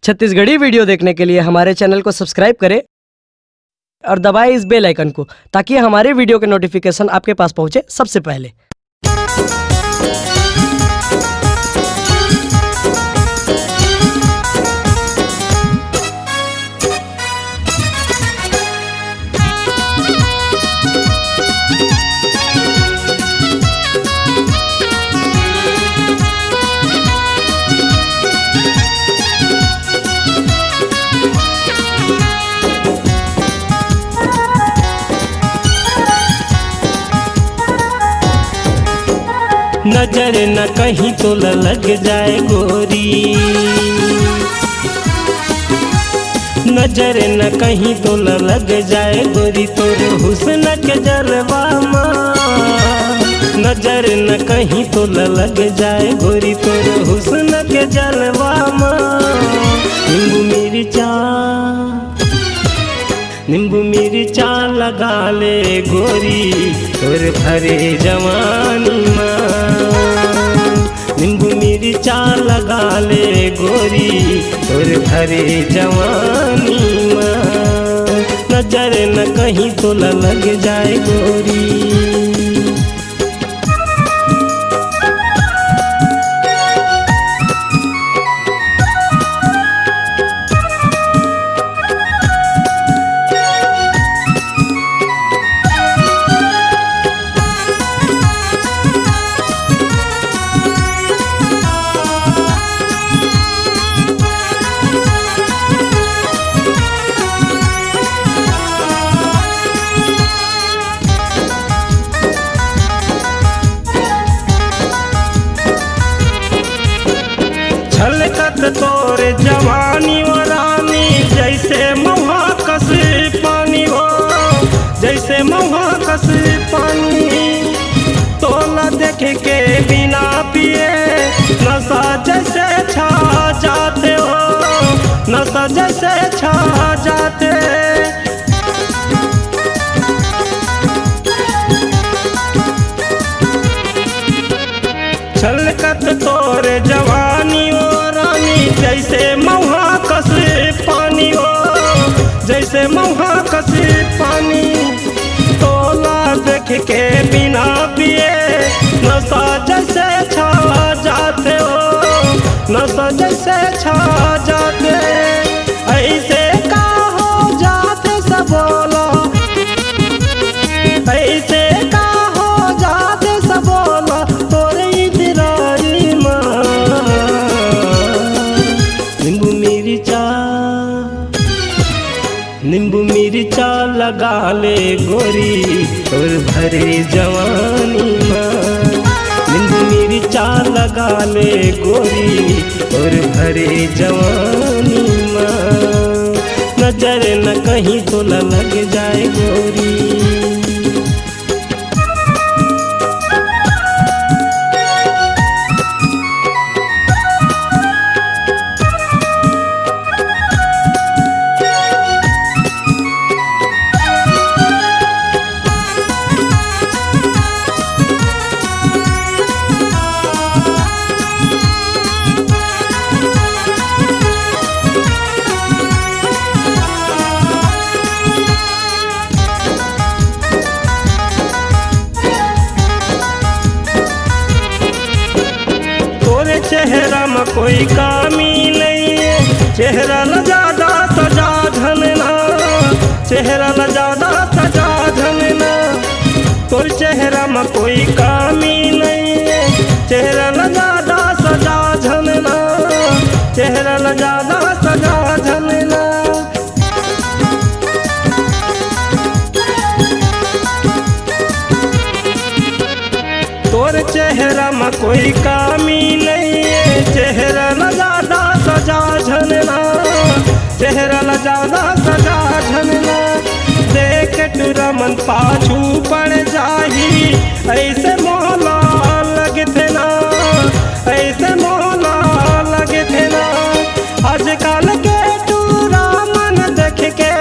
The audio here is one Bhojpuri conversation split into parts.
छत्तीसगढ़ी वीडियो देखने के लिए हमारे चैनल को सब्सक्राइब करें और दबाएं इस बेल आइकन को, ताकि हमारे वीडियो के नोटिफिकेशन आपके पास पहुंचे सबसे पहले। नजर न कहीं तो लग जाए गोरी, नजर न कहीं तो लग जाए गोरी तोर हुस्न के जलवा माँ। नजर न कहीं तो लग जाए गोरी तोर हुस्न के जलवा माँ। नींबू मिर्चा लगा ले गोरी तोर भरे जवानी माँ। नींबू मिर्चा लगा ले गोरी तोर भरे जवानी माँ। नजर न कहीं तो लग जाए गोरी। छलकत तोर जवानी वो रानी, जैसे महुआ कस पानी हो, जैसे महुआ कस पानी। तोला देख के बिना पिए नशा जैसे छा जाते हो, नशा जैसे छा जाते। छलकत तोर जवानी वो रानी, जैसे महुआ कस पानी हो, जैसे महुआ कस पानी। तोला देख के बिना पिए नशा जैसे छा जाते हो, नशा जैसे छा जाते। ऐसे का हो जाते सब बोला, ऐसे का हो जाते सब बोला तोरे इतराई माँ। नींबू मिर्चा लगा ले गोरी तोर भरे जवानी माँ। नींबू मिर्चा लगा ले गोरी तोर भरे जवानी माँ। नजर न कहीं तो लग जाए गोरी। चेहरा में कोई कामी नहीं है, चेहरा न ज्यादा सजा धनना, चेहरा न ज्यादा सजा धनना। तोर चेहरा में कोई कामी नहीं है, चेहरा न ज्यादा सजा धनना, चेहरा न ज्यादा सजा धनना। तोर चेहरा में कोई कामी नहीं है, चेहरा न ज्यादा सजा झनना, चेहरा न ज्यादा सजा झनना। देख टूरा मन पाछू पड़ जाही, ऐसे मोहला लगते ना, ऐसे मोहला लगते ना। आजकल के टूरा मन देख के,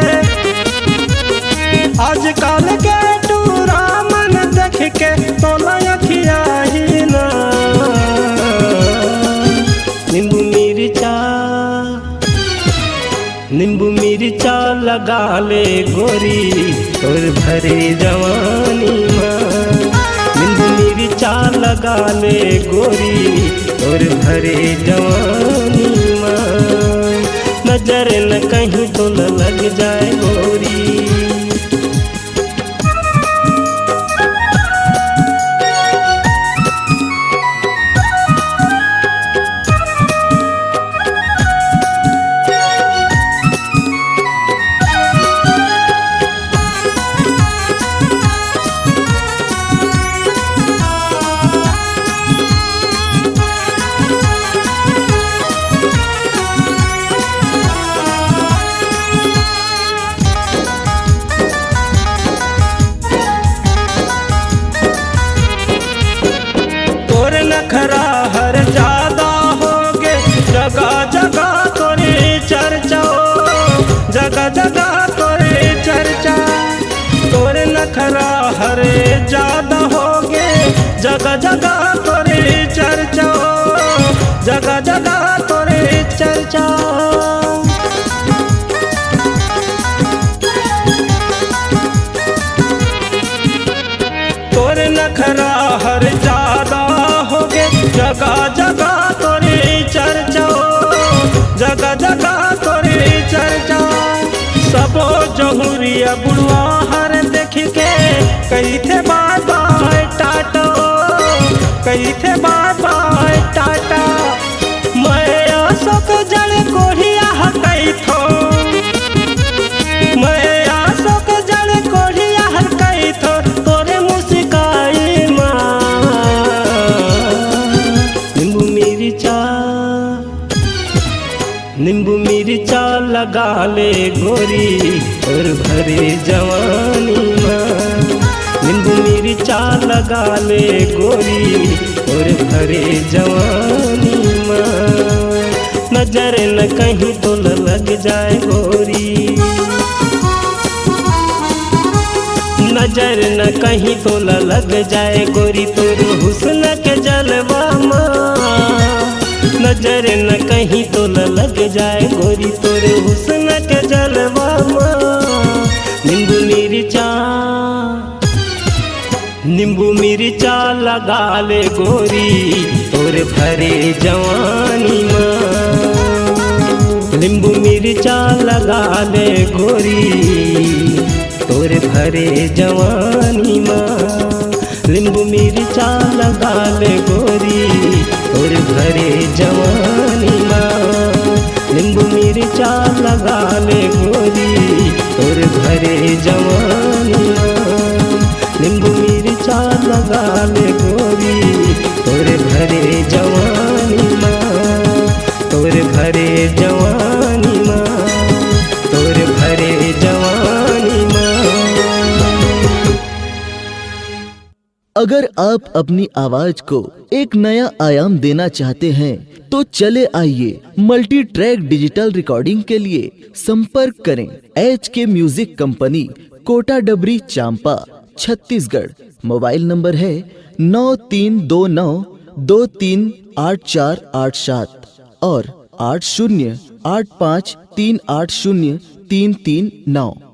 आजकल के टूरा मन देख के तोला अखिया ही ना। नींबू मिर्चा नींबू मिर्चा लगा ले गोरी तोर भरे जवानी माँ। नींबू मिर्चा लगा ले गोरी तोर भरे जवानी माँ। नजर न कहीं तो न लग जाए गोरी। नखरा हर ज्यादा होगे जगह जगह तोरे चर्चा, जगह जगह तोरे चर्चा। तोरे नखरा हर ज्यादा होगे जगह जगह तोरे चर्चा, जगह जगह तोरे चर्चा। तोरे नखरा हर ज्यादा जगह जगह तोरे चर्चा, जगह जगह तोरे चर्चा। सबो जहुरिया बुढ़वा हर देख के कही थे बाय बाय टाटा, कही थे बाय बाय टाटा। मैं अशोक जल कोढ़िया कही थो, मैं अशोक जल कोढ़िया कही थो तोरे मुस्काई माँ। नींबू मिर्चा लगा ले गोरी और भरे जवानी माँ। नींबू मिर्चा लगा ले गोरी और भरे जवानी माँ। नजर न कहीं तो न लग जाए गोरी, नजर न कहीं तो न लग जाए गोरी तोर हुस्न के जलवा माँ। नजर न कहीं तो न लग जाए गोरी तोरे हुस्न के जलवा माँ। नींबू मिर्चा, नींबू मिर्चा लगा ले गोरी तोरे भरे जवानी माँ। नींबू मिर्चा लगा ले गोरी तोरे भरे जवानी माँ। नींबू मिर्चा लगा ले गोरी और भरे जवानी माँ। नींबू मिर्चा लगा ले गोरी और भरे जवानी माँ। नींबू मिर्चा लगा ले गोरी और भरे जवानी माँ। तोर भरे जवानी माँ, तोर भरे जवानी माँ। अगर आप अपनी आवाज को एक नया आयाम देना चाहते हैं तो चले आइए मल्टी ट्रैक डिजिटल रिकॉर्डिंग के लिए संपर्क करें HK म्यूजिक कंपनी, कोटा डबरी, चांपा, छत्तीसगढ़। मोबाइल नंबर है 9329238487 और 8085380339।